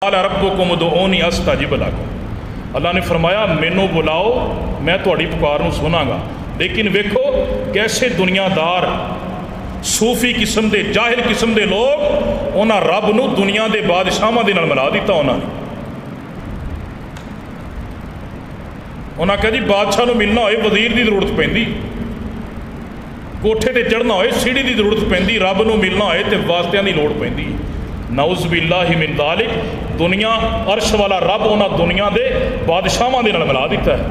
قال ربکم ادعونی استجب لکم، اللہ نے فرمایا مینوں بلاؤ میں تہاڈی پکار نوں سناں گا۔ لیکن ویکھو کیسے دنیا دار صوفی قسم دے جاہل قسم دے لوگ انہاں رب نو دنیا دے بادشاہاں دے نال ملا دیتا۔ انہاں کہا جی بادشاہ نو ملنا ہوئے وزیر دی ضرورت پیندی، کوٹھے تے چڑھنا ہوئے سیڑھی دی ضرورت پیندی، رب نو ملنا ہوئے تے واسطیاں دی لوڑ پیندی۔ نعوذ باللہ من ذالک، دنیا عرش والا رب انہاں دنیا دے بادشاہاں دے نال ملا دیتا ہے۔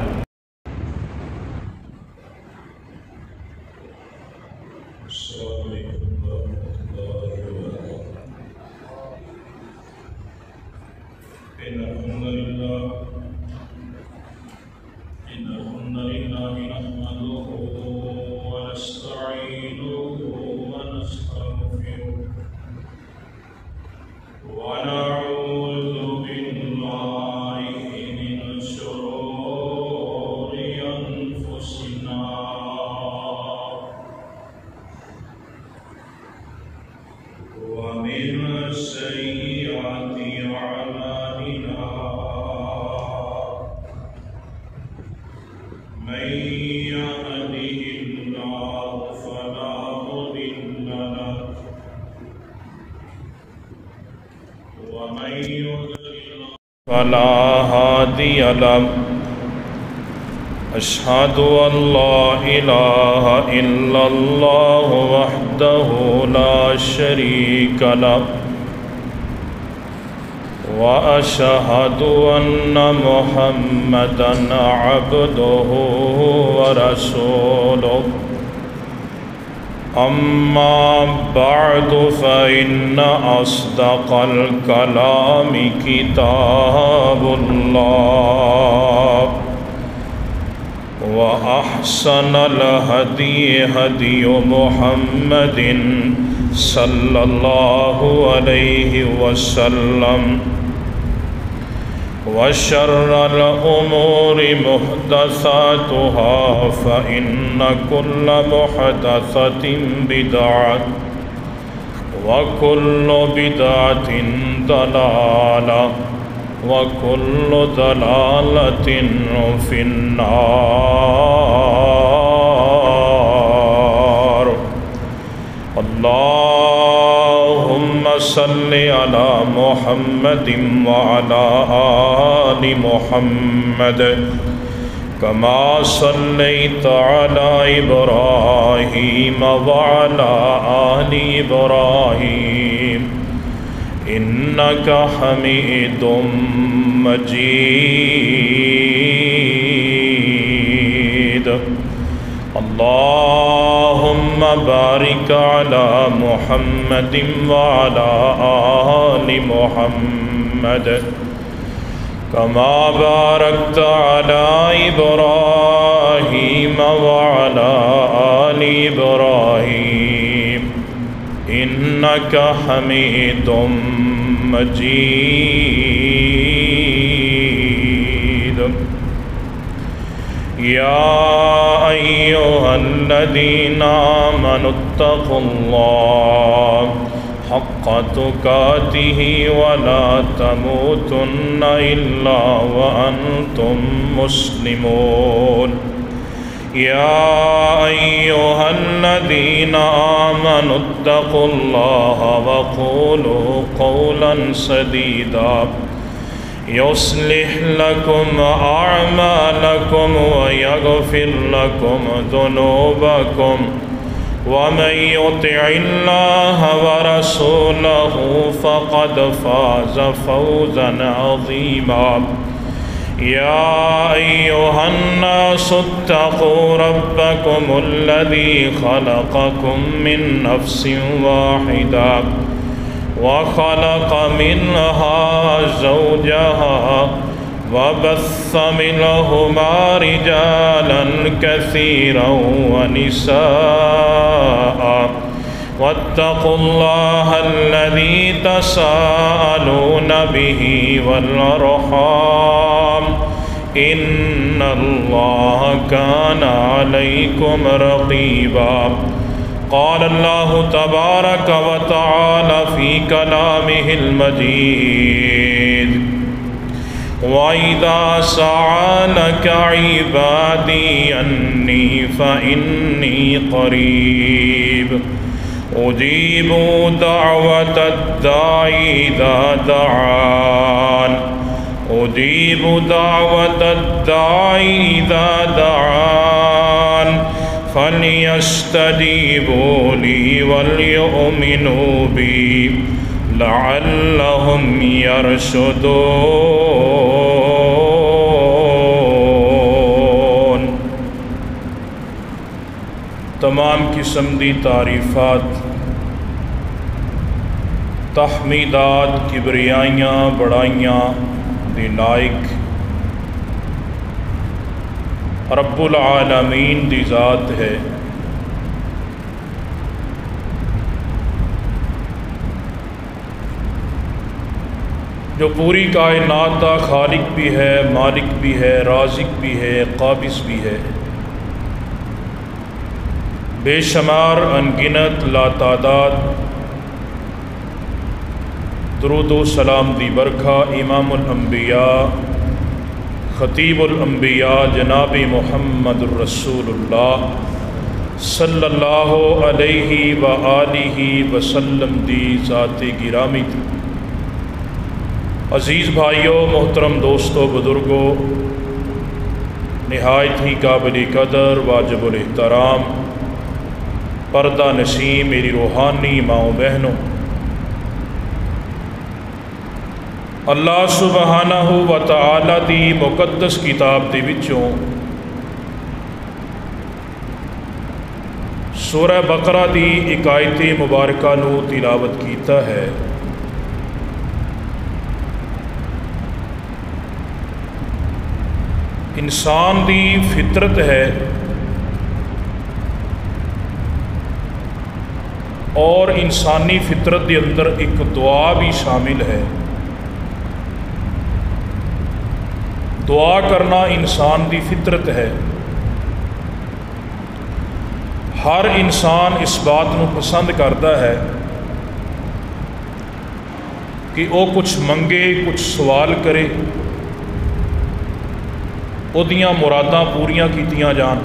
فلا هادي له، أشهد أن لا إله إلا الله وحده لا شريك له، وأشهد أن محمدا عبده ورسوله، أما بعد فإن أصدق الكلام كتاب الله، وأحسن الهدي هدي محمد صلى الله عليه وسلم، وشر الأمور محدثاتها فإن كل محدثة بدعة، وكل بدعة ضلالة، وكل ضلالة في النار۔ اللهم صل على محمد وعلى آل محمد كما صليت على إبراهيم وعلى آل إبراهيم إنك حميد مجيد۔ اللهم بارك على محمد وعلى آل محمد كما باركت على إبراهيم وعلى آل إبراهيم إنك حميد مجيد۔ يا أيها الذين آمنوا اتقوا الله حق تقاته ولا تموتن إلا وأنتم مسلمون۔ يا أيها الذين آمنوا اتقوا الله وقولوا قولا سديدا يصلح لكم أعمالكم ويغفر لكم ذنوبكم، ومن يطع الله ورسوله فقد فاز فوزا عظيما۔ يا أيها الناس اتقوا ربكم الذي خلقكم من نفس واحدة وخلق منها زوجها وبث منهما رجالا كثيرا ونساء، واتقوا الله الذي تساءلون به والأرحام إن الله كان عليكم رقيبا۔ قال الله تبارك وتعالى في كلامه المجيد: وَإِذَا سَأَلَكَ عِبَادِي أَنِّي فَإِنِّي قَرِيبٌ أُجِيبُ دَعْوَةَ الدَّاعِ إِذَا دَعَانِ أُجِيبُ دَعْوَةَ الدَّاعِ إِذَا دَعَانِ فَلْيَسْتَجِيبُوا لِي وَلْيُؤْمِنُوا بِي لَعَلَّهُمْ يَرْشُدُونَ۔ تمام قسم دی تعریفات، تحمیدات، کبریائیاں، بڑائیاں دی لائق رب العالمین دی ذات ہے، جو پوری کائنات کا خالق بھی ہے، مالک بھی ہے، رازق بھی ہے، قابض بھی ہے، بے شمار انگنت لاتعداد درود و سلام دی برکھا امام الانبیاء خطیب الانبیاء جناب محمد الرسول اللہ صلی اللہ علیہ وآلہ وسلم دی ذات گرامی تھی۔ عزیز بھائیوں، محترم دوستوں، بزرگوں، نہایت ہی قابل قدر، واجب الاحترام، پردہ نشین میری روحانی ماؤں بہنوں، اللہ سبحانہ و تعالی دی مقدس کتاب دے وچوں سورہ بقرہ دی ایک آیت مبارکہ نو تلاوت کیتا ہے۔ انسان دی فطرت ہے اور انسانی فطرت دے اندر ایک دعا بھی شامل ہے۔ دعا کرنا انسان دی فطرت ہے۔ ہر انسان اس بات نو پسند کرتا ہے کہ وہ کچھ منگے، کچھ سوال کرے، وہ دیاں مراداں پوریاں کیتیاں جان،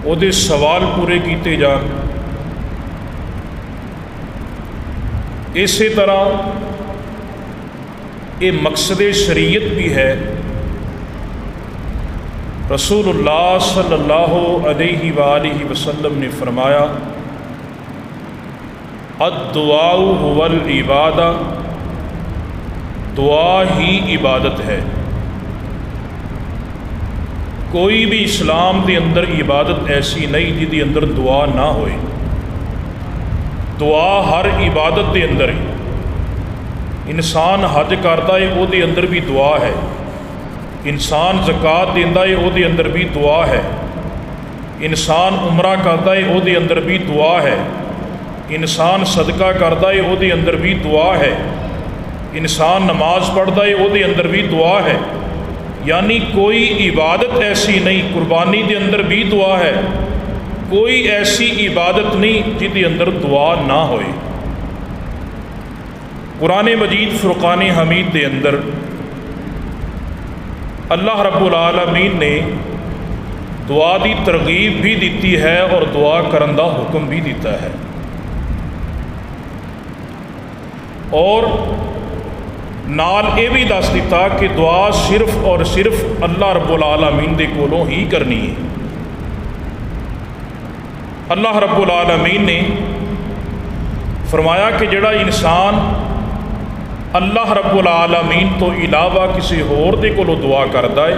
وہ دے سوال پورے کیتے جان۔ اسی طرح یہ مقصد شریعت بھی ہے۔ رسول اللہ صلی اللہ علیہ وآلہ وسلم نے فرمایا الدعاء هو العبادہ، دعا ہی عبادت ہے۔ کوئی بھی اسلام دے اندر عبادت ایسی نہیں جدی اندر دعا نہ ہوئے۔ دعا ہر عبادت دے اندر ہے۔ انسان حج کرتا ہے وہ دے اندر بھی دعا ہے، انسان زکوٰۃ دیندا ہے وہ دے اندر بھی دعا ہے، انسان عمرہ کرتا ہے وہ دے اندر بھی دعا ہے، انسان صدقہ کرتا ہے وہ دے اندر بھی دعا ہے، انسان نماز پڑھتا ہے وہ دے اندر بھی دعا ہے۔ یعنی کوئی عبادت ایسی نہیں، قربانی دے اندر بھی دعا ہے، کوئی ایسی عبادت نہیں جدے اندر دعا نہ ہوئے۔ قرآن مجید فرقان حمید دے اندر اللہ رب العالمین نے دعا دی ترغیب بھی دیتی ہے اور دعا کرن دا حکم بھی دیتا ہے، اور نال یہ بھی دس دیتا کہ دعا صرف اور صرف اللہ رب العالمین دے کولوں ہی کرنی ہے۔ اللہ رب العالمین نے فرمایا کہ جڑا انسان اللہ رب العالمین تو علاوہ کسی ہور دے کولوں دعا کرتا ہے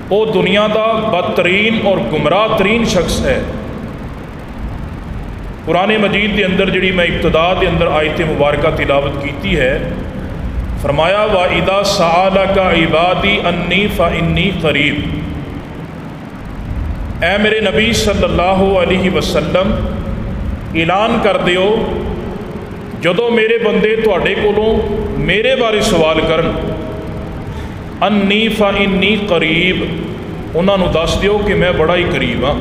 وہ دنیا دا بدترین اور گمراہ ترین شخص ہے۔ قرآن مجید دے اندر جڑی میں ابتدا دے اندر آیت مبارکہ تلاوت کیتی ہے، فرمایا وَإِذَا سَأَلَكَ عِبَادِي أَنِّي فَإِنِّي قَرِيبٌ۔ اے میرے نبی صلی اللہ علیہ وسلم اعلان کر دیو جدو میرے بندے تواڈے کولوں میرے بارے سوال کرن، انی فانی قریب، انہاں نو دس دیو کہ میں بڑا ہی قریب ہاں۔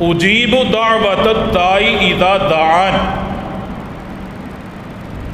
اجیب دعوت الداعی اذا دعان،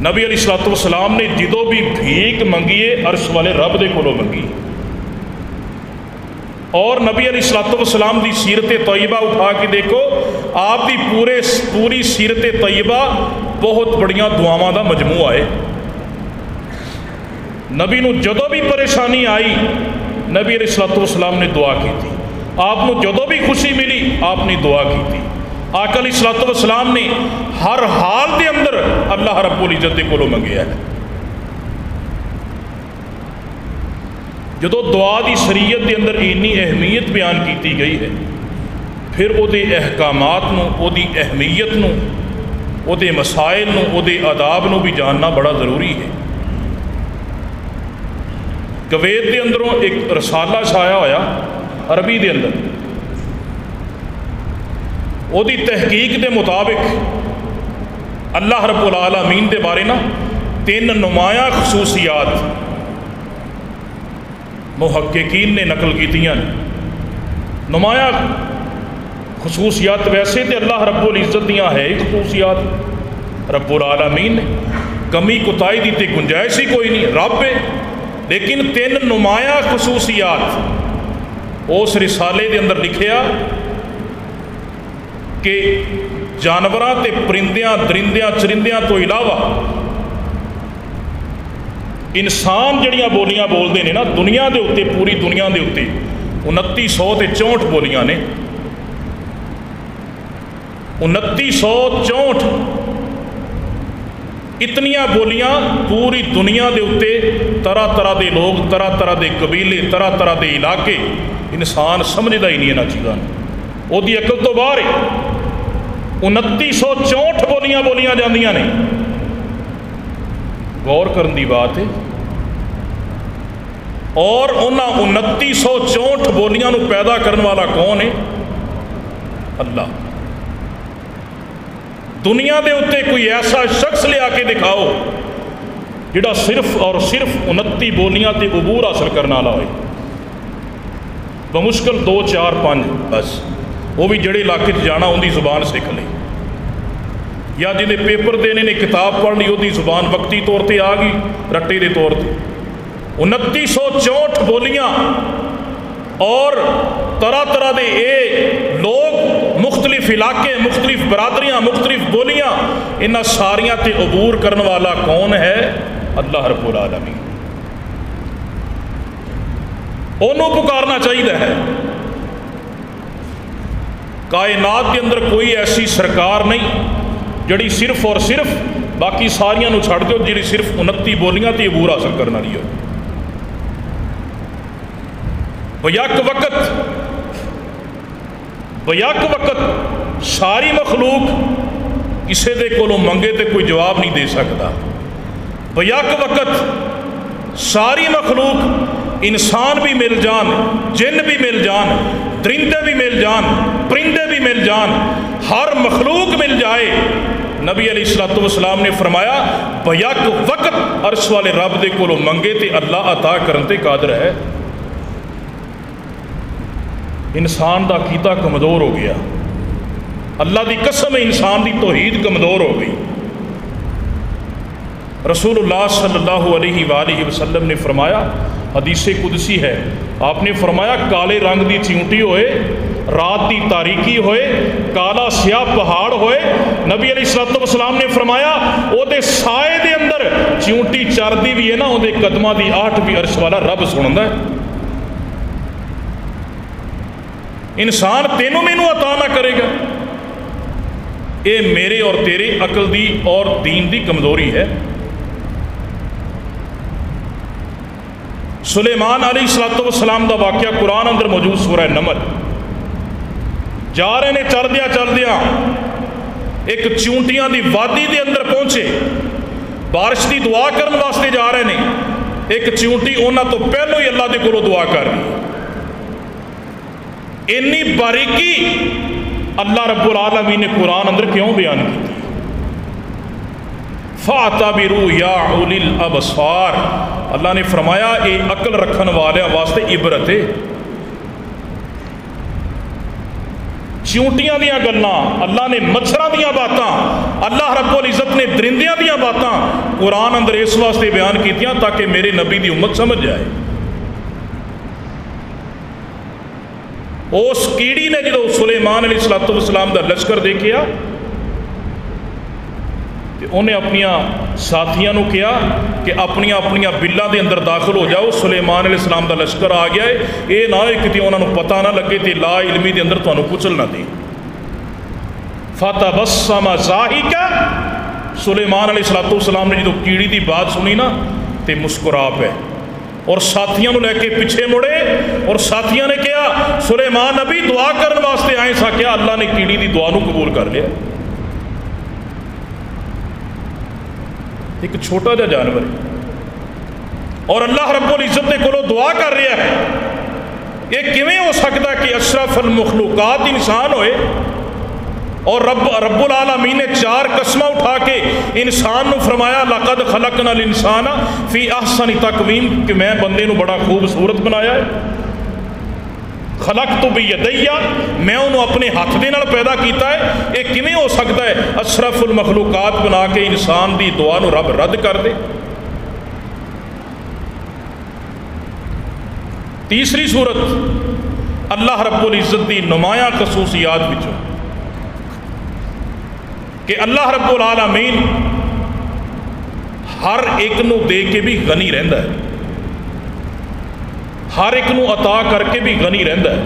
نبی علیہ الصلوۃ والسلام نے جدوں بھی بھیک منگیے عرش والے رب دے کولوں منگی، اور نبی علیہ الصلوۃ والسلام دی سیرت طیبہ اٹھا کے دیکھو، آپ دی پوری سیرت طیبہ بہت بڑیاں دعاواں دا مجموعہ ہے۔ نبی نو جدوں بھی پریشانی آئی نبی علیہ الصلوۃ والسلام نے دعا کی تھی، آپ نو جدوں بھی خوشی ملی آپ نے دعا کی تھی۔ آقا علیہ الصلوۃ والسلام نے ہر حال دے اندر اللہ رب العزت دے کولوں منگیا ہے۔ جدو دعا دی شریعت دے اندر اینی اہمیت بیان کیتی گئی ہے، پھر او دے احکامات نو، او دی اہمیت نو، او دے مسائل نو، او دے آداب نو بھی جاننا بڑا ضروری ہے۔ کویت دے اندروں ایک رسالہ چھایا ہویا عربی دے اندر، او دی تحقیق دے مطابق اللہ رب العالمین دے بارے نا 3 نمایاں خصوصیات محققین نے نقل کیتیاں۔ نمایاں خصوصیات ویسے تے اللہ رب العزت دیاں ہے خصوصیات، رب العالمین نے کمی کوتاہی دی تے گنجائش ہی کوئی نہیں، رب ہے، لیکن 3 نمایاں خصوصیات اس رسالے دے اندر لکھیا کہ جانوراں تے پرندیاں درندیاں چرندیاں تو علاوہ انسان جڑیاں بولیاں بولتے ہیں نا دنیا دے اتے، پوری دنیا دے اتے 2964 بولیاں نے، 2964 اتنیاں بولیاں پوری دنیا دے اتے، طرح طرح دے لوگ، طرح طرح دے قبیلے، طرح طرح دے علاقے، انسان سمجھدا ہی نہیں انہاں چیزاں، وہ دی عقل تو باہر ہے۔ 2964 بولیاں جاندیاں نے، غور کرن دی بات ہے۔ اور انہاں 2964 بولیاں نو پیدا کرن والا کون ہے؟ اللہ۔ دنیا دے اتے کوئی ایسا شخص لے آ کے دکھاؤ جڑا صرف اور صرف 29 بولیاں تے عبور حاصل کرنا والا ہوئے، بمشکل 2 4 5 بس، وہ بھی جڑے علاقے جانا ان دی زبان سیکھ لے، یا جنہیں پیپر دینے نے کتاب پڑھ لی وہ دی زبان وقتی طور تے آ گئی رٹے دے طور تے۔ 2964 بولیاں اور طرح طرح دے اے لوگ، مختلف علاقے، مختلف برادریاں، مختلف بولیاں، انہاں ساریاں تے عبور کرنے والا کون ہے؟ اللہ رب العالمین۔ انہوں پکارنا چاہیے ہے۔ کائنات کے اندر کوئی ایسی سرکار نہیں جڑی صرف اور صرف باقی ساریاں نو چھڑ دو، جڑی صرف 29 بولیاں تے عبور حاصل کرنا رہی ہو۔ بیک وقت ساری مخلوق کسے دے کولوں منگے تے کوئی جواب نہیں دے سکتا۔ بیک وقت ساری مخلوق، انسان بھی مل جان، جن بھی مل جان، درندے بھی مل جان، پرندے بھی مل جان، ہر مخلوق مل جائے، نبی علیہ الصلوۃ والسلام نے فرمایا بیک وقت عرش والے رب دے کولوں منگے تے اللہ عطا کرن تے قادر ہے۔ انسان دا عقیدہ کمزور ہو گیا، اللہ دی قسم انسان دی توحید کمزور ہو گئی۔ رسول اللہ صلی اللہ علیہ وآلہ وسلم نے فرمایا، حدیث قدسی ہے، آپ نے فرمایا کالے رنگ دی چیونٹی ہوئے، رات دی تاریکی ہوئے، کالا سیاہ پہاڑ ہوئے، نبی علیہ الصلوۃ والسلام نے فرمایا او دے سائے دے اندر چیونٹی چردی بھی ہے نا، او دے قدمہ دی آٹھ بھی عرش والا رب سنندا ہے۔ انسان تینوں مینوں عطا نہ کرے گا، اے میرے اور تیرے عقل دی اور دین دی کمزوری ہے۔ سلیمان علیہ الصلوۃ والسلام دا واقعہ قرآن اندر موجود سورہ نمل، جا رہے نے چل دیا ایک چونٹیاں دی وادی دے اندر پہنچے، بارش دی دعا کرن واسطے جا رہے نے، ایک چونٹی انہاں تو پہلو ہی اللہ دے کولوں دعا کر رہی۔ انی باریکی اللہ رب العالمین نے قرآن اندر کیوں بیان کی؟ فَاعْتَبِرُوا يَا أُولِي الْأَبْصَارِ، اللہ نے فرمایا اے عقل رکھن والے واسطے عبرت ہے۔ چونٹیاں دیاں گلاں، اللہ نے مچھراں دیاں باتاں، اللہ رب العزت نے درندیاں دیاں باتاں قرآن اندر اس واسطے بیان کیتیاں تاکہ میرے نبی دی امت سمجھ جائے۔ اس کیڑی نے جدو سلیمان علیہ السلام دا لشکر دیکھیا کہ انہیں اپنیا ساتھیاں نو کیا کہ اپنیا بلّاں دے اندر داخل ہو جاؤ، سلیمان علیہ السلام دا لشکر آ گیا ہے، یہ نہ ہوئے کہ انہوں نے پتہ نہ لگے تے لا علمی دے اندر تانوں کچل نہ دے۔ فتبسم ضاحکا، سلیمان علیہ السلام نے جدو کیڑی دی بات سنی نا تے مسکرا پے اور ساتھیاں نو لے کے پیچھے مڑے اور ساتھیاں نے کہا سلیمان نبی دعا کرنے واسطے آئے سا، کیا اللہ نے کیڑی دی دعا نو قبول کر لیا؟ ایک چھوٹا جا جانور ہے اور اللہ رب العزت نے کولو دعا کر رہا ہے، یہ کیویں ہو سکتا ہے کہ اشرف المخلوقات انسان ہوئے اور رب العالمین نے 4 قسمہ اٹھا کے انسان نو فرمایا لقد خلقنا الانسان فی احسن تقویم، کہ میں بندے نو بڑا خوبصورت بنایا ہے، خلقت بیدیا، میں انہوں اپنے ہاتھ دے نال پیدا کیتا ہے، یہ کیویں ہو سکتا ہے اشرف المخلوقات بنا کے انسان دی دعا نو رب رد کر دے؟ تیسری صورت اللہ رب العزت دی نمایاں خصوصیات وچوں کہ اللہ رب العالمین ہر ایک نو دے کے بھی غنی رہندا ہے، ہر ایک نو عطا کر کے بھی غنی رہندا ہے،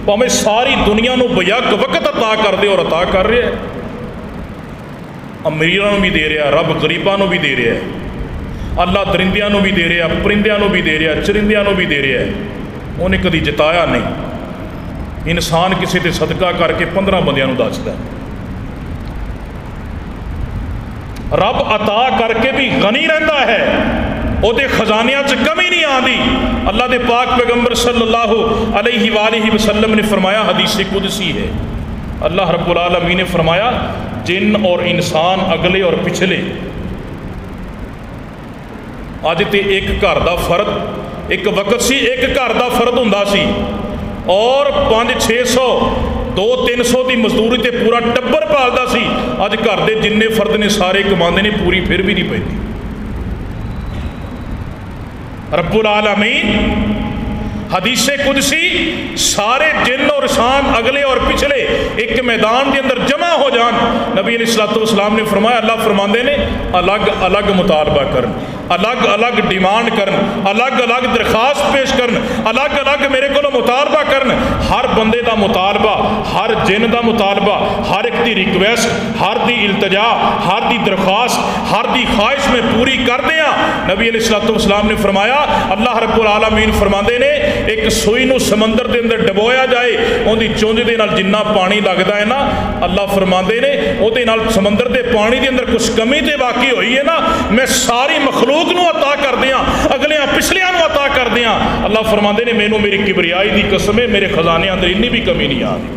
پاویں ساری دنیا نو بیک وقت عطا کر دے اور عطا کر رہا ہے، امیراں نو بھی دے رہا ہے، رب غریباں نو بھی دے رہا ہے، اللہ درندیاں نو بھی دے رہا ہے، پرندیاں نو بھی دے رہا ہے، چرندیاں نو بھی دے رہا ہے، انہیں کدی جتایا نہیں۔ انسان کسی تے صدقہ کر کے 15 بندیاں نو دسدا ہے، رب عطا کر کے بھی غنی رہندا ہے، او دے خزانیاں چ کمی نہیں آندی۔ اللہ دے پاک پیغمبر صلی اللہ علیہ وآلہ وسلم نے فرمایا، حدیث قدسی ہے، اللہ رب العالمین نے فرمایا جن اور انسان اگلے اور پچھلے اج تے ایک گھر دا فرد، ایک وقت سی ایک گھر دا فرد ہوندا سی اور 500-600 200-300 دی مزدوری تے پورا ٹبر پالدا سی، اج گھر دے جن فرد نے سارے کماندے نے پوری پھر بھی نہیں پیندی۔ رب العالمین حدیث قدسی سارے جن اور انسان اگلے اور پچھلے ایک میدان کے اندر جمع ہو جان، نبی علیہ السلام نے فرمایا اللہ فرماندے نے الگ الگ مطالبہ کرن، الگ الگ ڈیمانڈ کرن، الگ الگ درخواست پیش کرن، الگ الگ میرے کو مطالبہ کرن، ہر بندے دا مطالبہ، ہر جن دا مطالبہ، ہر ایک دی ریکویسٹ، ہر دی التجا، ہر دی درخواست، ہر دی خواہش میں پوری کر دیا۔ نبی علیہ السلام نے فرمایا اللہ رب العالمین فرماندے نے ایک سوئی نو سمندر دے اندر ڈبویا جائے، ان دی چونج دے نال جنہ پانی لگدا ہے نا، اللہ فرماندے نے او دے نال سمندر دے پانی دے اندر کچھ کمی تے واقع ہوئی ہے نا، میں ساری مخلوق نو عطا کر دیاں، اگلیاں پچھلیاں نو عطا کر دیاں۔ اللہ فرماندے نے مینوں میری کبریائی دی قسم ہے میرے خزانے اندر انی بھی کمی نہیں آ رہی۔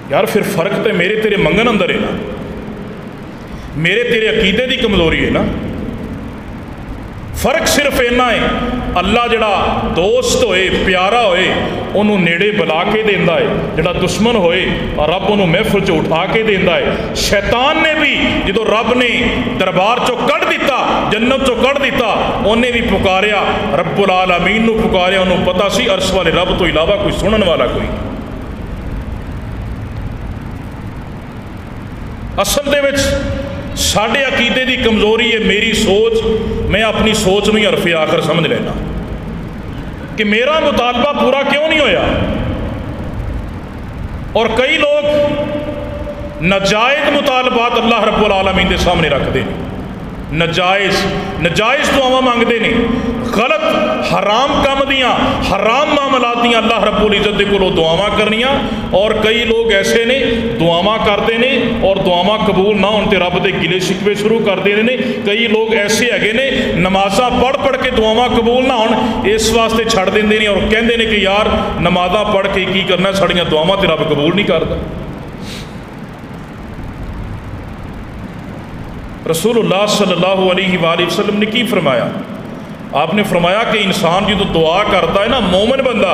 یار پھر فرق تے میرے تیرے منگن اندر ہے نا، میرے تیرے عقیدے دی کمزوری ہے نا، فرق صرف اینا ہے اللہ جڑا دوست ہوئے پیارا ہوئے انہوں نیڑے بلا کے دیندا ہے، جڑا دشمن ہوئے رب انہوں محفل چو اٹھا کے دیندا ہے۔ شیطان نے بھی جدو رب نے دربار چو کڑ دیتا، جنت چو کڑ دیتا، انہیں بھی پکاریا، رب العالمین نو پکاریا، انہوں پتا سی عرش والے رب تو علاوہ کوئی سنن والا کوئی نہیں۔ اصل دے وچ ساڑھے عقیدے دی کمزوری ہے میری سوچ، میں اپنی سوچ میں حرف آخر سمجھ لینا کہ میرا مطالبہ پورا کیوں نہیں ہویا، اور کئی لوگ ناجائز مطالبات اللہ رب العالمین دے سامنے رکھ دے، نجائز دعاواں مانگتے ہیں، غلط حرام کام دیاں حرام معاملات دیاں اللہ رب العزت دے کولوں دعاواں کرنیاں، اور کئی لوگ ایسے نے دعاواں کرتے ہیں اور دعاواں قبول نہ ہونے تے رب دے گلے شکوے شروع کر دے نے۔ کئی لوگ ایسے ہے نے نمازاں پڑھ پڑھ کے دعاواں قبول نہ ہون اس واسطے چھڑ دیندے نے اور کہندے نے کہ یار نمازاں پڑھ کے کی کرنا، ساڑیاں دعاواں تے رب قبول نہیں کرتا۔ رسول اللہ صلی اللہ علیہ وآلہ وسلم نے کی فرمایا؟ آپ نے فرمایا کہ انسان جو دعا کرتا ہے نا، مومن بندہ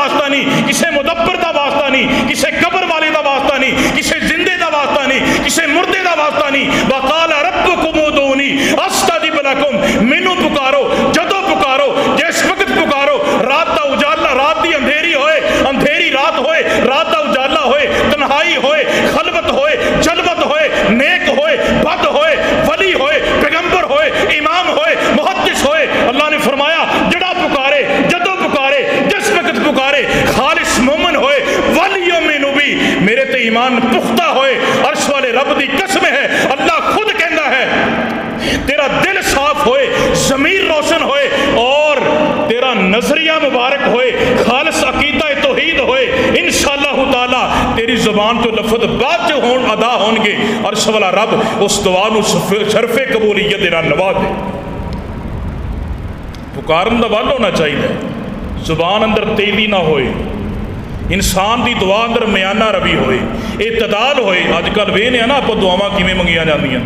واسطہ نہیں، کسی مدبر دا واسطہ نہیں، کسی قبر والے دا واسطہ نہیں، کسی زندے دا واسطہ نہیں، کسی مردے دا واسطہ نہیں۔ وقال ربکم ادعونی استجب لکم، مینوں پکارو جدوں پکارو، جس وقت پکارو، رات دا اجالا، رات دی اندھیری ہوئے، اندھیری رات ہوئے، رات دا اجالا ہوئے، تنہائی ہوئے، خلوت ہوئے، جلوت ہوئے، نیک ہوئے، بد ہوئے، ولی ہوئے، پیغمبر ہوئے، امام ہوئے، محدث ہوئے، اللہ نے فرمایا جڑا پکارے، جدوں پکارے، جس وقت پکارے، خالص مومن ہوئے، ولیوں میں بھی میرے تے ایمان پختہ ہوئے، عرش والے رب دی قسم ہے، اللہ خود کہندا ہے تیرا دل صاف ہوئے، ضمیر روشن ہوئے، اور تیرا نظریہ مبارک ہوئے، خالص عقیدہ توحید ہوئے، انشاءاللہ تعالی تیری زبان تو لفظ بعد جو ہون ادا ہون گے، عرش والا رب اس دعا نو شرف قبولیت دینا نواز دے۔ پکارن دا ول ہونا چاہیے، زبان اندر تیزی نہ ہوئے، انسان دی دعا اندر میانہ روی ہوئے، اعتدال ہوئے۔ اج کل وینے نا آپ دعاواں کیویں منگیاں جاندیاں،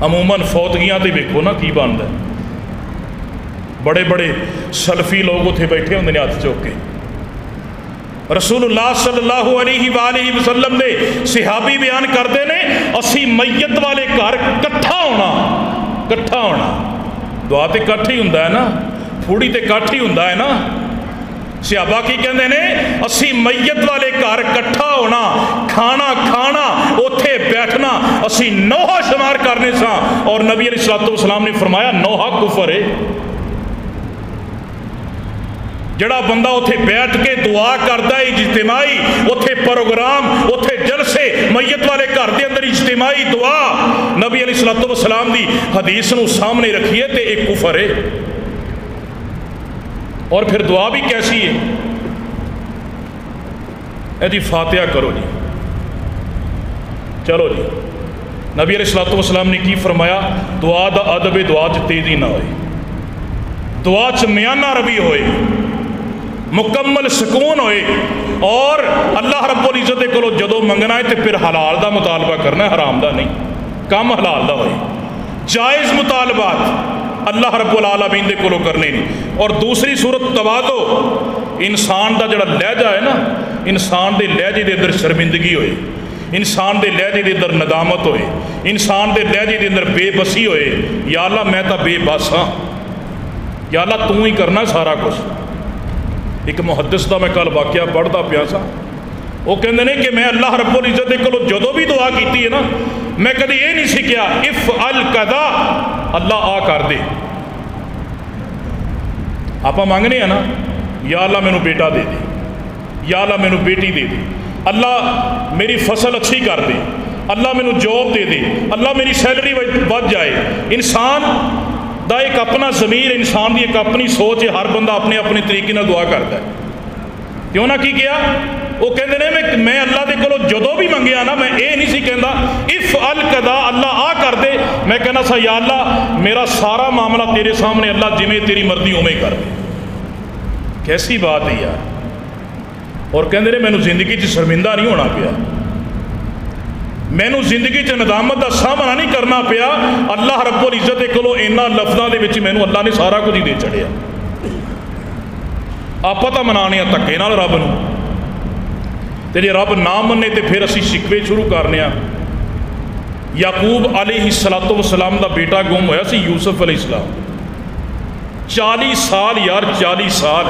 عموماً فوتگیاں تے ویکھو نا کی بندا ہے، بڑے بڑے سلفی لوگ اتنے بیٹھے ہوندے نے ہاتھ چوک کے۔ رسول اللہ صلی اللہ علیہ وآلہ وسلم دے صحابی بیان کرتے نے اسی میت والے گھر کٹھا ہونا، دعا تے کٹھ ہی ہوندا ہے نا، پھوڑی تے کٹھ ہی ہوندا ہے نا۔ صحابہ کی کہندے نے اسی میت والے گھر کٹھا ہونا، کھانا کھانا، اوتھے بیٹھنا اسی نوحہ شمار کرنے ساں، اور نبی علیہ الصلوۃ والسلام نے فرمایا نوحہ کفر ہے۔ جڑا بندہ اتھے بیٹھ کے دعا کرتا ہے اجتماعی، اتھے پروگرام، اتھے جلسے، میت والے گھر دے اندر اجتماعی دعا، نبی علیہ الصلوۃ والسلام دی حدیث نو سامنے رکھیے تے ایک کفر ہے۔ اور پھر دعا بھی کیسی ہے؟ اے جی فاتحہ کرو جی، چلو جی۔ نبی علیہ الصلوۃ والسلام نے کی فرمایا؟ دعا دا ادب، دعا چ تیزی نہ ہوئے، دعا چ میانہ روی ہوئے، مکمل سکون ہوئے، اور اللہ رب العزت کو جدو منگنا ہے تو پھر حلال دا مطالبہ کرنا ہے، حرام دا نہیں، کم حلال دا ہوئے، جائز مطالبات اللہ رب العالمین دے کولو کرنے نہیں۔ اور دوسری صورت توادو، انسان دا جڑا لہجہ ہے نا، انسان دے لہجے دے اندر شرمندگی ہوئے، انسان دے لہجے دے اندر ندامت ہوئے، انسان دے لہجے دے اندر بے بسی ہوئے، یا اللہ میں تا بے بس ہاں، یا اللہ تو ہی کرنا سارا کچھ۔ ایک محدث دا میں کل واقعہ پڑھتا پیا سا، وہ کہندے نے کہ میں اللہ رب العزت دے کولو جدو بھی دعا کیتی ہے نا، میں کدی یہ نہیں سیکھیا افعل کذا، اللہ آ کر دے۔ آپ مانگنے ہیں نا، یا اللہ مینوں بیٹا دے دے، یا اللہ مینوں بیٹی دے دے، اللہ میری فصل اچھی کر دے، اللہ مینوں جاب دے دے، اللہ میری سیلری بڑھ جائے۔ انسان دا ایک اپنا ضمیر، انسان دی ایک اپنی سوچ ہے، ہر بندہ اپنے اپنے طریقے نال دعا کرتا ہے۔ کیوں نہ کی کیا؟ وہ کہندے نے میں اللہ دے کولو جدو بھی منگیا نا، میں اے نہیں سی کہندا افعل کذا اللہ آ کر دے، میں کہنا سا یا اللہ میرا سارا معاملہ تیرے سامنے، اللہ جویں تیری مرضی اویں کر دے۔ کیسی بات ہے یار۔ اور کہندے نے مینوں زندگی چ شرمندہ نہیں ہونا پیا، مینوں زندگی چ ندامت دا سامنا نہیں کرنا پیا، اللہ رب العزت دے کولو انہاں لفظاں دے وچ مینوں اللہ نے سارا کچھ ہی دے چڑھیا۔ آپ تا منانے آ دھکے نال رب نو، تے جے رب نہ منے تے پھر اسی شکوے شروع کرنے آ۔ یعقوب علیہ الصلوۃ والسلام دا بیٹا گم ہویا سی، یوسف علیہ السلام، 40 سال یار، 40 سال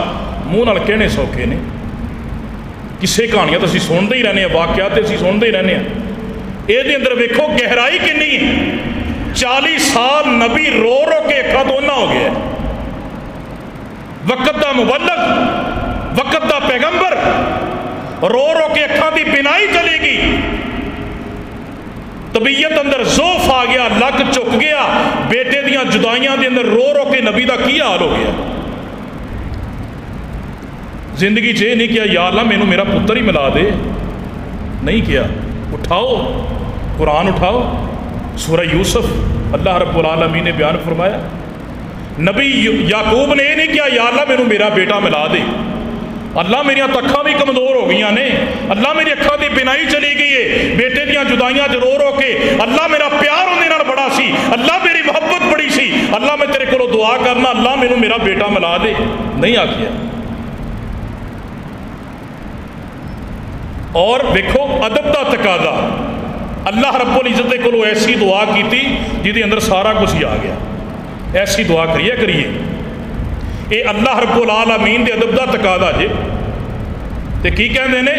منہ نال کہنے سوکھے نے، کسے کہانیاں تو اسی سنتے ہی رہنے ہیں، واقعات اسی سنتے ہی رہنے ہیں، یہ اندر ویکھو گہرائی کنی ہے۔ 40 سال نبی رو رو کے اکھا دھونا ہو گیا، وقت دا مبلغ، وقت دا پیغمبر، رو رو کے اکھا دی بینائی چلے گی، طبیعت اندر ذوف آ گیا، لک چک گیا، بیٹے دیاں جدائیاں دے اندر رو رو کے نبی دا کی حال ہو گیا۔ زندگی چ نہیں کیا یا اللہ مینوں میرا پتر ہی ملا دے، نہیں کیا۔ اٹھاؤ قرآن، اٹھاؤ سورہ یوسف، اللہ رب العالمین نے بیان فرمایا، نبی یعقوب نے یہ نہیں کیا یا اللہ مینوں میرا بیٹا ملا دے، اللہ میری اکھاں بھی کمزور ہو گئی نے، اللہ میری اکھاں دی بینائی چلی گئی ہے، بیٹے دیاں جدائیاں رو رو کے، اللہ میرا پیار اندے نال بڑا سی، اللہ میری محبت بڑی سی، اللہ میں تیرے کولو دعا کرنا اللہ مینوں میرا بیٹا ملا دے، نہیں آکھیا۔ اور ویکھو ادب دا تقاضا، اللہ رب العزت کو ایسی دعا کی تھی جہدے اندر سارا کچھ ہی آ گیا، ایسی دعا کریے اے اللہ رب العالمین دے ادب دا تقاضا جے۔ تے کی کہندے نے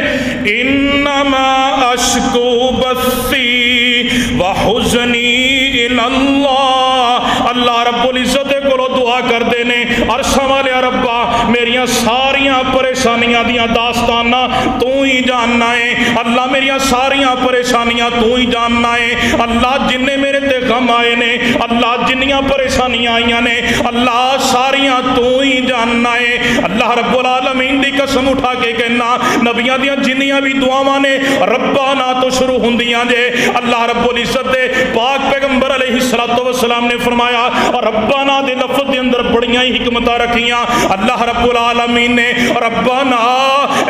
انما اشکو بثی وحزنی اللہ، اللہ رب العزت کو دعا کر دینے عرشاں والے ربا میریاں ساریاں پریشانیاں دیاں داستانہ تو ہی جاننا ہے، اللہ میریاں ساریاں پریشانیاں تو ہی جاننا ہے، اللہ جن نے میرے تے غم آئے نے، اللہ جنیاں پریشانیاں آئیاں نے، اللہ ساریاں تو ہی جاننا ہے۔ اللہ رب العالمین دی قسم اٹھا کے کہنا نبیاں دیاں جنیاں بھی دعاواں نے ربنا تو شروع ہوندیاں جے۔ اللہ رب العزت دے پاک پیغمبر علیہ السلام نے فرمایا ربنا دے لفظ دے اندر بڑیاں ہی حکمتاں رکھیاں۔ اللہ رب العالمین نے ربنا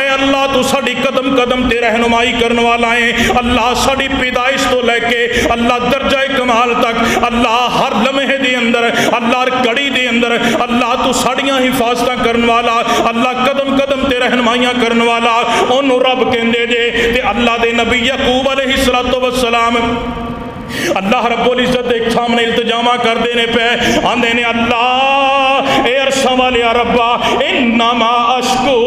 اے اللہ تو ساڈی قدم قدم تے رہنمائی کرن والا ہے، اللہ ساڈی پیدائش تو لے کے اللہ درجہ کمال تک، اللہ ہر لمحے دے اندر، اللہ ہر کڑی دے اندر، اللہ تو ساڈیاں حفاظتاں کرن والا، اللہ قدم قدم تے رہنمائیاں کرن والا انہوں رب کہندے جے۔ تے اللہ دے نبی یعقوب علیہ السلام اللہ رب العزت ایک سامنے التجامہ کر دینے پہ آندے نے اللہ اے عرشاں والے ربا انما اشکو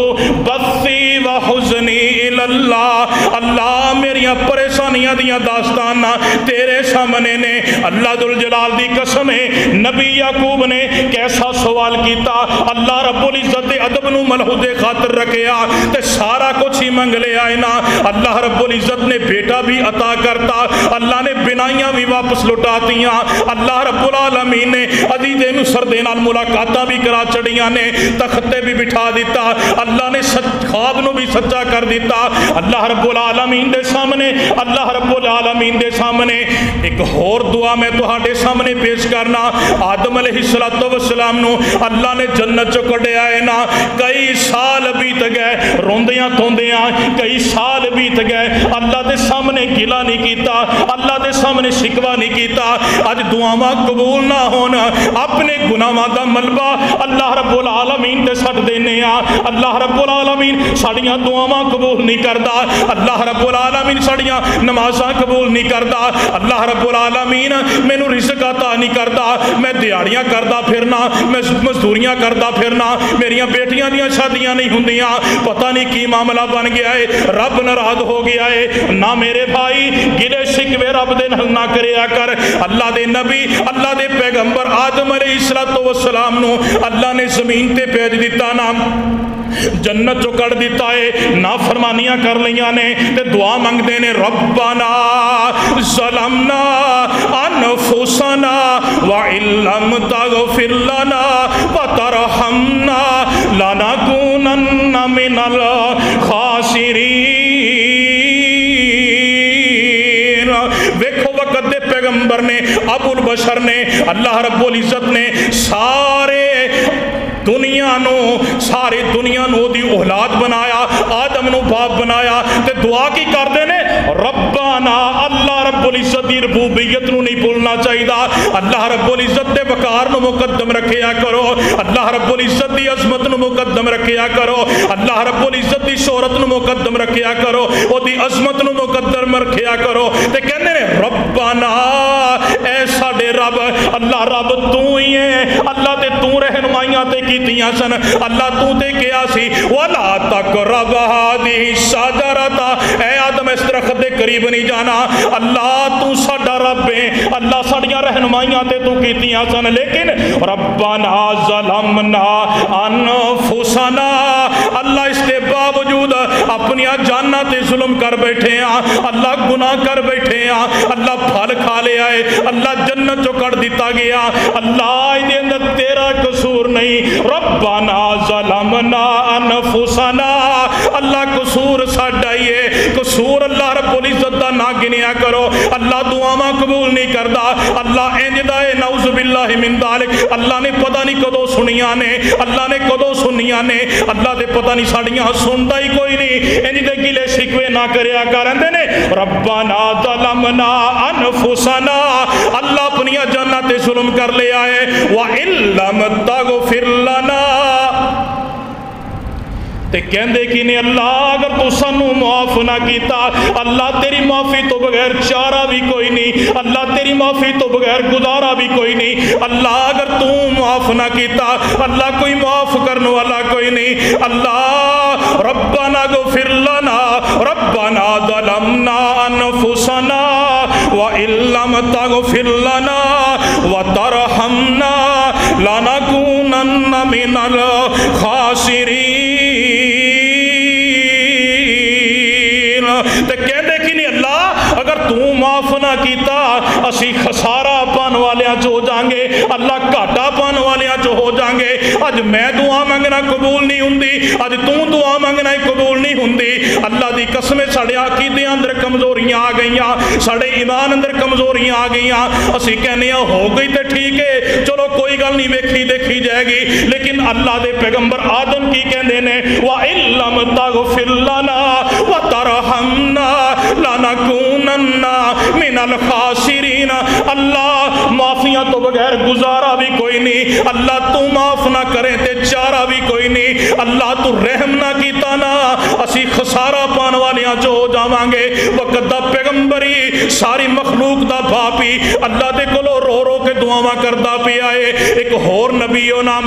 بثی و حزنی اللہ، اللہ میریاں پریشانیاں دیاں داستانہ تیرے سامنے نے۔ اللہ ذوالجلال دی قسم ہے نبی یعقوب نے کیسا سوال کیتا، اللہ رب العزت دے ادب نو ملحوظ خاطر رکھیا تے سارا کچھ ہی منگ لے آئے نا۔ اللہ رب العزت نے بیٹا بھی عطا کرتا، اللہ نے بنائیاں بھی واپس لٹاتیاں، اللہ رب العالمین نے عزیز مصر دے نال ملاقاتاں بھی کرا چڑیاں نے، تختے بھی بٹھا دیتا، اللہ نے خواب نو بھی سچا کر دیتا۔ اللہ رب العالمین دے سامنے، اللہ رب العالمین دے سامنے ایک اور دعا میں تہاڈے سامنے پیش کرنا۔ آدم علیہ السلام نو اللہ نے جنت چوں کڈیا ہے نا، کئی سال بیت گئے روندیاں توندیاں، کئی سال بیت گئے، اللہ دے سامنے گلا نہیں کیتا، اللہ دے سامنے شکوا نہیں کیتا۔ اج دعاواں قبول نہ ہون، اپنے گناہاں دا ملبہ اللہ رب العالمین تے سٹ دینے آ، اللہ رب العالمین ساڈیاں دعاواں قبول نہیں کردا، اللہ رب العالمین ساڈیاں نمازاں قبول نہیں کردا، اللہ رب العالمین مینوں رزق عطا نہیں کردا، میں دیہڑیاں کردا پھرنا، میں مزدوریاں کردا پھرنا، میریاں بیٹیاں دیاں شادیاں نہیں ہوندیاں، پتہ نہیں کی معاملہ بن گیا ہے، رب ناراض ہو گیا ہے۔ نہ میرے بھائی گلے شکوے رب دے نال نہ کریا کر۔ اللہ دے نبی، اللہ دے پیغمبر آدم علیہ السلام نو اللہ نے زمین تے بھیج دیتا نا، جنت چو کر دیتا ہے، نافرمانیاں کر لیاں نے تے دعا منگ دینے ربنا ظلمنا انفسنا وَإِن لَّمْ تَغْفِرْ لَنَا وَتَرْحَمْنَا لَنَكُونَنَّ مِنَ الْخَاسِرِينَ۔ ویکھو وقت دے پیغمبر نے، ابو البشر نے، اللہ رب العزت نے سارے دنیا نو دی اولاد بنایا، آدم نو باپ بنایا تے دعا کی کر دینے ربنا، اللہ رب العزت دی ربوبیت نو نہیں بھولنا چاہیے، اللہ رب العزت دے وقار نو مقدم رکھیا کرو، اللہ رب العزت دی عظمت نو مقدم رکھیا کرو، اللہ رب العزت دی شہرت نو مقدم رکھیا کرو، او دی عظمت نو مقدم رکھیا کرو تے کہنے نے ربنا اے ساڈے رب، اللہ رب تو ہی ہے، اللہ تے تو رہنمائیاں تے کیتیاں سن، اللہ تو تے کیا سی وَلَا تَقْرَبْ هَٰذِهِ الشَّجَرَةَ، اے آدم اس درخت دے قریب نہیں جانا، اللہ تو ساڈا رب ہے، اللہ ساڈیاں رہنمائیاں تے تو کیتیاں سن، لیکن ربنا ظلمنا انفسنا، اللہ اس کے باوجود اپنی جاناں تے ظلم کر بیٹھے ہیں، اللہ گناہ کر بیٹھے ہیں، اللہ پھل کھا لے آئے، اللہ جنت چو کر دیتا گیا، اللہ دے اندر تیرا قصور نہیں، ربنا ظلمنا انفسنا، اللہ قصور ساڈا ہی ہے، قصور اللہ رب العزت دا نہ گنیا کرو، اللہ دعاواں قبول نہیں کردا، اللہ انجدا ہے نعوذ باللہ من ذالک، اللہ نے پتہ نہیں کدوں سنیاں نے، اللہ نے کدوں سنیاں نے، اللہ دے پتہ نہیں ساڈیاں سندا ہی کوئی نہیں، انج دے گلے شکوے نہ کریا کرندے نے ربنا ظلمنا انفسنا، اللہ اپنی جاناں تے ظلم کر لے آئے، وَإِن لَّمْ تَغْفِرْ لَنَا، تے تے کہندے کہ نے اللہ اگر تو سانو معاف نہ کیتا، اللہ تیری معافی تو بغیر چارہ بھی کوئی نہیں، اللہ تیری معافی تو بغیر گزارا بھی کوئی نہیں، اللہ اگر تو معاف نہ کیتا، اللہ کوئی معاف کرنے والا کوئی نہیں۔ اللہ ربنا اغفر لنا ربنا ظلمنا انفسنا وان لم تغفر لنا وترحمنا لنكونن من الخاسرین۔ تے کہندے کہ نہیں اللہ اگر تو معاف نہ کیتا اسی خسارہ پان والیاں چ ہو جائیں گے، اللہ گھاٹا پان والیاں چ ہو جائیں گے۔ اج میں دعا منگنا قبول نہیں ہوندی، اج تو دعا منگنا ہی قبول نہیں ہوندی۔ اللہ دی قسم ساڈے عقیدے اندر کمزوریاں آ گئیاں، ساڈے ایمان اندر کمزوریاں آ گئیاں، اسی کہنے ہاں ہو گئی تے ٹھیک ہے، چلو کوئی گل نہیں، ویکھی دیکھی جائے گی۔ لیکن اللہ دے پیغمبر آدم کی کہندے نے وَإِن لَّمْ تَغْفِرْ لَنَا وَتَرْحَمْنَا لَنَكُونَنَّ مِنَ الْخَاسِرِينَ۔ اللہ معافیاں تو بغیر گزارا بھی کوئی نہیں، اللہ تو معاف نہ کرے تے چارہ بھی کوئی نہیں، اللہ تو رحم نہ کیتا نا اسی خسارہ پان والیاں جو ہو جاواں گے۔ وقت دا پیغمبری ساری مخلوق دا باپی اللہ دے کولو رو رو کے دعاواں کردا پیا ہے۔ ایک ہور نبی او نام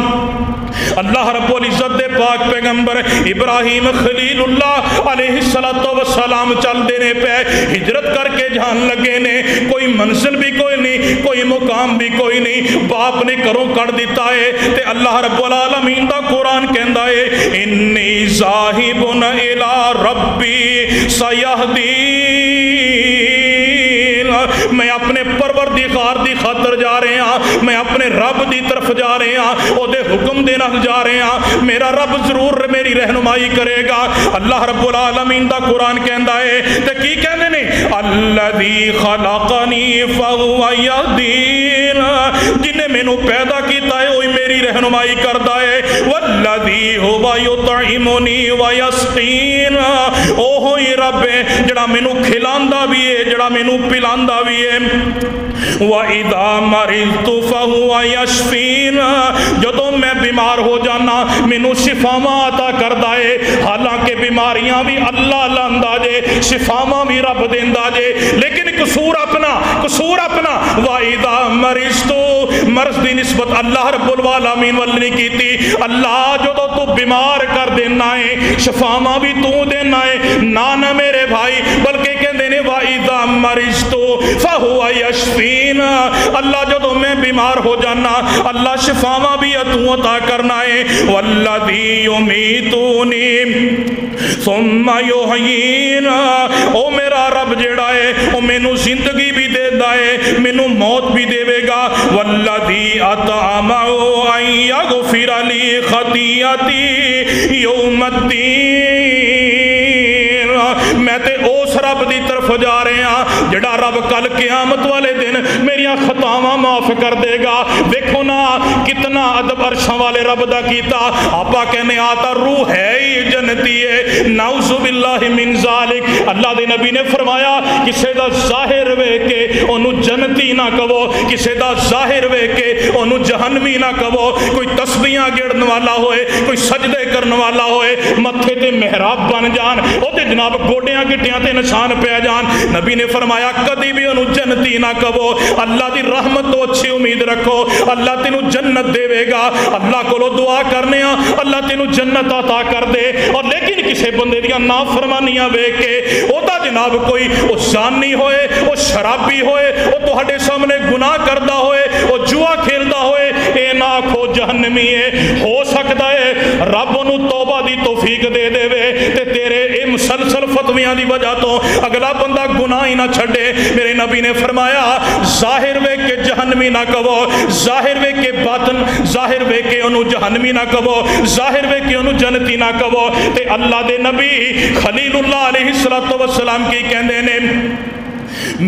اللہ رب العزت دے پاک پیغمبر ابراہیم خلیل اللہ علیہ السلام چل دینے پہ ہجرت کر کے جان لگے نے، کوئی منزل بھی کوئی نہیں، کوئی مقام بھی کوئی نہیں، باپ نے کروں کر دیتا ہے تے اللہ رب العالمین دا قرآن کہندا ہے انی ذاہب الی ربی سیہدین، میں اپنے پروردگار دی خاطر جا رہے ہاں، میں اپنے رب دی طرف جا رہے ہاں، او دے حکم دے نال جا رہے ہاں، میرا رب ضرور میری رہنمائی کرے گا۔ اللہ رب العالمین دا قرآن کہندا ہے تے کی کہندے نے الذی خلقنی فہو یہدین، جن نے مینوں پیدا کیتا ہے وہی میری رہنمائی کردا ہے، والذی هو یطعمنی ویسقین، او ہوئی رب ہے جڑا مینوں کھلاندا بھی ہے، جڑا مینوں پلاندا بھی ہے، وَإِذَا مَرِضْتُ فَهُوَ يَشْفِينَ، جدوں میں بیمار ہو جانا مینوں شفاواں عطا کردا ہے۔ حالانکہ بیماریاں بھی اللہ لاندا جے، شفاواں بھی رب دیندا جے، لیکن قصور اپنا وَإِذَا مَرِضْتُ، مرض دی نسبت اللہ رب العالمین وال نہیں کیتی۔ اللہ جدوں تو بیمار کر دینا ہے شفاواں بھی تو دینا ہے، نہ میرے بھائی، بلکہ کہندے نے وَإِذَا مَرِضْتُ فَهُوَ يَشْفِينَ، اللہ جدوں میں بیمار ہو جانا اللہ شفاواں بھی تو عطا کرنا ہے۔ وَالَّذِي يُمِيتُنِي ثُمَّ يُحْيِينَ، او میرا رب جڑا ہے او مینوں زندگی بھی دیندا ہے، مینوں موت بھی دے گا۔ وَالَّذِي أَطْمَعُ أَن يَغْفِرَ لِي خَطِيئَتِي يَوْمَ الدِّينِ، میں تے اس رب دی طرف جا رہے ہاں جڑا رب کل قیامت والے دن میریاں خطاواں معاف کر دے گا۔ دیکھو نا کتنا ادب عرشاں والے رب دا کیتا، آپا کہنے آتا روح ہے ہی جنتی ہے، نعوذ باللہ من ذالک۔ اللہ دے نبی نے فرمایا کسے دا ظاہر وے کے انہوں جنتی نہ کہو، کسے دا ظاہر وے کے انہوں جہنمی نہ کہو۔ کوئی تسبیحاں گڑن والا ہوئے، کوئی سجدے کرن والا ہوئے، متھے تے محراب بن جان، او تے جناب گوڑیاں گٹیاں تے نشان پہ جان، نبی نے فرمایا کدی بھی انہوں جنتی نہ کہو۔ اللہ دی رحمت تو اچھی امید رکھو، اللہ تینوں جنت دے گا۔ اللہ کو دعا کرنے ہاں اللہ تینوں جنت عطا کر دے، اور لیکن کسے بندے دیاں نافرمانیاں ویکھ کے او دا جناب کوئی او زانی ہوئے، او شرابی ہوئے، او تہاڈے سامنے گناہ کردا ہوئے، او جوا کھیلدا ہوئے، اے نہ آکھو جہنمی ہے۔ ہو سکتا ہے رب انہوں توبہ دی توفیق دے دے وے تے تیرے اے مسلسل فتویاں دی وجہ تو اگلا بندہ گناہ ہی نہ چھڑے۔ میرے نبی نے فرمایا ظاہر وے کے جہنمی نہ کہو، ظاہر وے کے باطن، ظاہر وے کے انہوں جہنمی نہ کہو، ظاہر وے کے انہوں جنتی نہ کہو۔ تے اللہ دے نبی خلیل اللہ علیہ السلام کی کہندے نے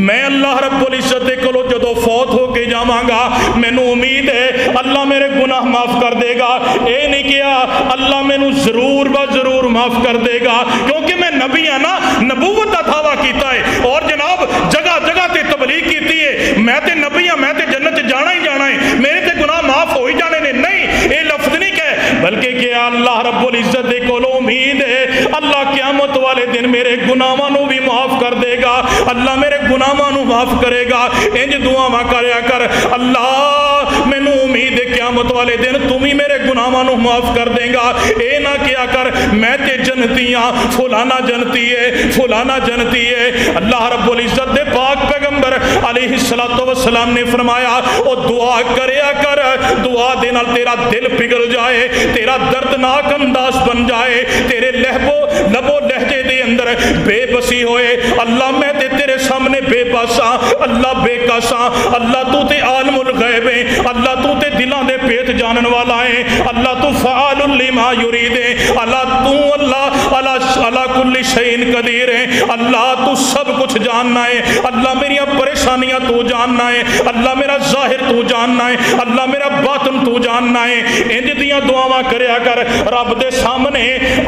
میں اللہ رب العزت دے کولو جدو فوت ہو کے جاواں گا مینوں امید ہے اللہ میرے گناہ معاف کر دے گا۔ اے نہیں کیا اللہ مینوں ضرور ضرور معاف کر دے گا، کیونکہ میں نبی ہاں نا، نبوت دا دعویٰ کیتا ہے اور جناب جگہ جگہ تے تبلیغ کیتی ہے میں تے نبی ہاں، میں تے جنت جانا ہی جانا ہے، میرے تے گناہ معاف ہو ہی جانے نے۔ نہیں، اے لفظ نہیں کہے بلکہ کہ کیا اللہ رب العزت دے کولوں امید ہے اللہ قیامت والے دن میرے گناہاں نو بھی معاف کر دے گا، اللہ میرے گناہاں نو معاف کرے گا۔ انج دعاواں کریا کر، اللہ مینوں امید ہے قیامت والے دن تم ہی میرے گناہاں نو معاف کر دے گا۔ اے نہ کیا کر میں تے جنتی ہاں، فلانا جنتی ہے، فلانا جنتی ہے۔ اللہ رب العزت دے پاک پیغمبر علیہ السلام نے فرمایا او دعا کریا کر، دعا دے نال تیرا دل پگھل جائے، تیرا دردناک انداز بن جائے، تیرے لبو لہجے دے اندر بے بسی ہوئے، اللہ میں تے تیرے سامنے بے باساں، اللہ بے کاساں، اللہ تو تے عالم الغیب ہے، اللہ تو تے دلاں دے پیت جانن والا ہے، اللہ تو فعال لما یرید ہے، اللہ تو اللہ کل شیء قدیر ہے، اللہ تو سب کچھ جاننا ہے، اللہ میری پریشانیاں تو جاننا ہے، اللہ میرا ظاہر تو جاننا ہے، اللہ میرا باطن تو جاننا ہے۔ انج دیاں دعاواں کریا کر، رب دے سامنے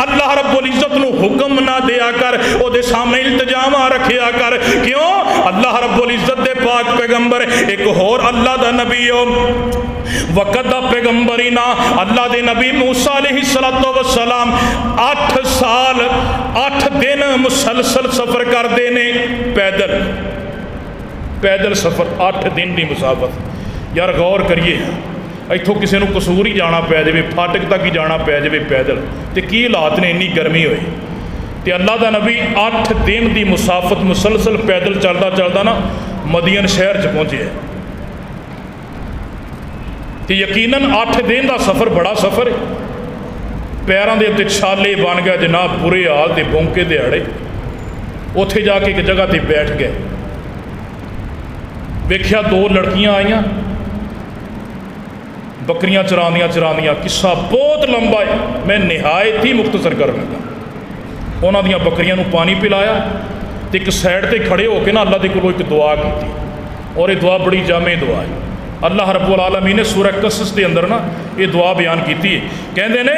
اللہ رب العزت نو حکم نہ دیا کر، او دے سامنے التجاواں رکھیا کر۔ کیوں؟ اللہ رب العزت دے پاک پیغمبر ایک اور اللہ دا نبی ہو وقت دا پیغمبری نا اللہ دے نبی موسیٰ علیہ السلام 8 سال 8 دن مسلسل سفر کر دینے، پیدل سفر 8 دن دی مسافت۔ یار غور کریے، ایتھوں کسی نو قصور ہی جانا پی جائے، پھاٹک تک ہی جانا پی جائے پیدل، تے کی حالات نے، انی گرمی ہوئی تے اللہ دا نبی 8 دن دی مسافت مسلسل پیدل چلدا نا مدین شہر چ پہنچے ہے۔ تے یقیناً 8 دن دا سفر بڑا سفر ہے، پیراں دے تے چھالے بن گیا جناب، برے حال تے بونکے دیہڑے۔ اوتھے جا کے ایک جگہ تے بیٹھ گئے، ویکھیا 2 لڑکیاں آئیاں بکریاں چراندیاں، قصہ بہت لمبا ہے، میں نہایت ہی مختصر کر لگا۔ انہاں دیاں بکریاں نو پانی پلایا تے ایک سائڈ تے کھڑے ہو کے نا اللہ دے کولوں ایک دعا کی، اور یہ دعا بڑی جامع دعا ہے۔ اللہ رب العالمین نے سورہ قصص دے اندر نا یہ دعا بیان کیتی ہے، کہندے نے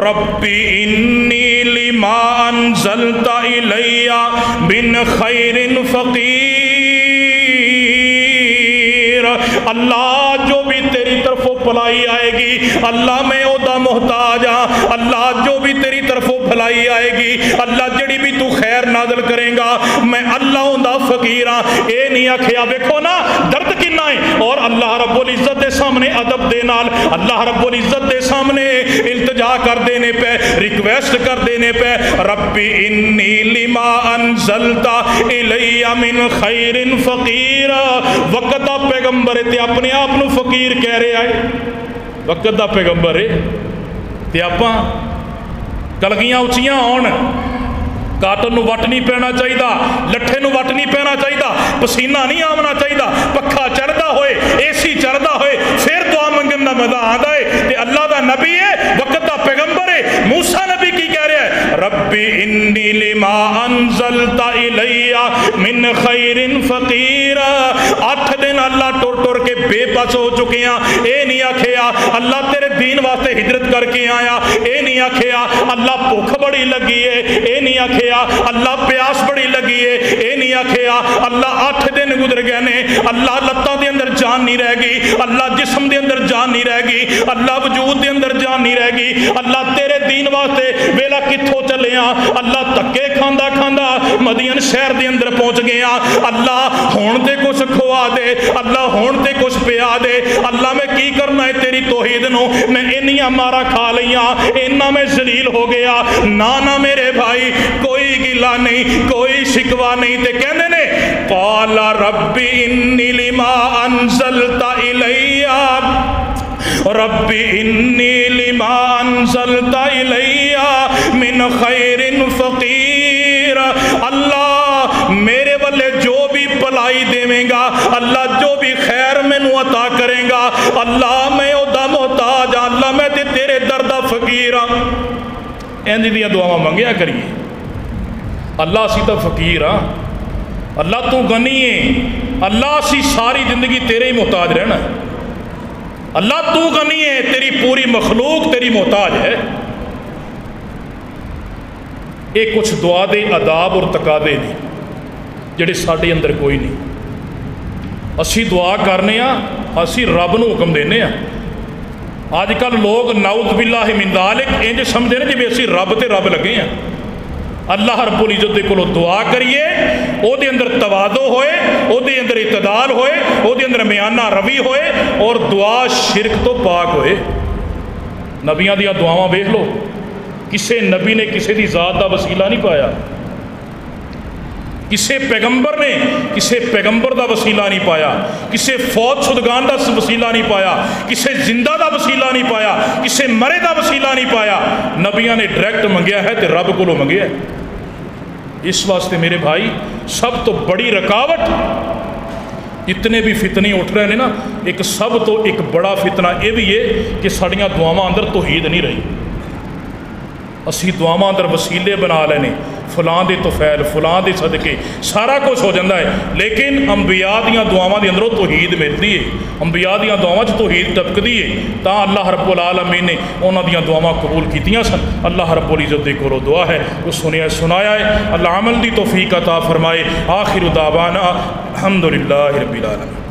ربی انی لما انزلت الی من خیر فقیر، اللہ جو بھی تیری طرفوں بھلائی آئے گی اللہ میں او دا محتاج ہاں، اللہ جو بھی تیری طرفوں بھلائی آئے گی اللہ جڑی بھی تو خیر نازل کریں گا میں اللہ ہوں دا فقیر ہاں۔ اے نہیں آکھیا ویکھو نا درد کنا ہے، اور اللہ رب العزت دے سامنے ادب دے نال اللہ رب العزت دے سامنے التجا کر دینے پہ، ریکویسٹ کر دینے پہ، ربی انی لما انزلت الی من خیر فقیر۔ وقت دا پیغمبر تے اپنے آپ نو فقیر کہہ رہے آئے، وقت دا پیغمبر ہے تے آپاں کلگیاں اچھیاں ہون، کاٹن نو وٹ نہیں پینا چاہیے، لٹھے نو وٹ نہیں پینا چاہیے، پسینہ نہیں آمنا چاہیے، پکھا چڑھتا ہوئے اے سی چڑھتا ہوئے پھر دعا منگن دا مزہ آتا ہے۔ تے اللہ دا نبی ہے، وقت دا پیغمبر ہے، موسیٰ نبی کی کہہ رہے ہیں ربی انی لما انزلت الی من خیر فقیر۔ 8 دن اللہ ٹر کے بے بس ہو چکے ہیں، اے نہیں آکھیا اللہ تیرے دین واسطے ہجرت کر کے آیا، اے نہیں آکھیا اللہ بھوک بڑی لگی ہے، اے نہیں آکھیا اللہ پیاس بڑی لگی ہے، اے نہیں آکھیا اللہ 8 دن گزر گئے نے، اللہ لتاں دے اندر جان نہیں رہ گئی، اللہ جسم دے اندر جان نہیں رہ گئی، اللہ وجود دے اندر جان نہیں رہ گئی، اللہ تیرے دین واسطے ویلا کتھوں چلے ہاں، اللہ تکے کھاندا کھاندا مدین شہر دے اندر پہنچ گئے ہاں، اللہ ہون تے کچھ کھوا دے، اللہ ہون تے کچھ پیا دے، اللہ میں کی کرنا ہے تیری توحید نو، میں انیاں مارا کھا لیاں، انہاں میں ذلیل ہو گیا، نانا میرے بھائی کوئی گلا نہیں، کوئی شکوا نہیں، تے کہندے نے قال ربی انی لما انزلت الی ربی انی لما انزلت الی من خیر فقیر۔ اللہ میرے والے جو بھی بھلائی دے گا، اللہ جو بھی خیر میں نو عطا کرے گا، اللہ میں او دا محتاج ہاں، اللہ میں تے تیرے دردہ فقیر ہاں۔ اینج دیاں دعاواں منگیا کریے، اللہ اسی تا فقیر ہاں، اللہ تو غنی ہے، اللہ اسی ساری زندگی تیرے ہی محتاج رہنا، اللہ تو غنی ہے، تیری پوری مخلوق تیری محتاج ہے۔ یہ کچھ دعا دے آداب اور تقاضے نے جڑے ساڈے اندر کوئی نہیں۔ اسی دعا کرنے ہاں، اسی رب نو حکم دینے ہاں، اج کل لوگ نعوذ باللہ من ذالک انج سمجھتے ہیں جی اسی رب تے رب لگے ہیں. اللہ رب العزت دے کولوں دعا کریے او دے اندر تواضع ہوئے, او دے اندر اعتدال ہوئے, او دے اندر میانہ روی ہوئے, اور دعا شرک تو پاک ہوئے. نبیاں دیاں دعاواں ویکھ لو, کسے نبی نے کسے دی ذات دا وسیلہ نہیں پایا, کسے پیغمبر نے کسے پیغمبر دا وسیلہ نہیں پایا, کسے فوت شدگان دا وسیلہ نہیں پایا, کسے زندہ دا وسیلہ نہیں پایا, کسے مرے دا وسیلہ نہیں پایا. نبیاں نے ڈائریکٹ منگیا ہے تے رب کولوں منگیا ہے. اس واسطے میرے بھائی سب تو بڑی رکاوٹ, اتنے بھی فتنے اٹھ رہے ہیں نا, ایک سب تو ایک بڑا فتنہ یہ بھی ہے کہ ساڑیاں دعاواں اندر توحید نہیں رہی. اسی دعاواں اندر وسیلے بنا لینے, فلاں دے توفیل فلاں دے صدقے سارا کچھ ہو جاتا ہے, لیکن انبیاء دیاں دعاواں دے اندروں توحید ملتی ہے, انبیاء دیاں دعاواں چ توحید ٹپکدی ہے. تا اللہ رب العالمین نے انہاں دیاں دعاواں قبول کیتیاں سن. اللہ رب العزت دے کولوں دعا ہے وہ سنیا سنایا ہے, اللہ عمل دی توفیق عطا فرمائے. آخر دعوانا الحمدللہ رب العالمین.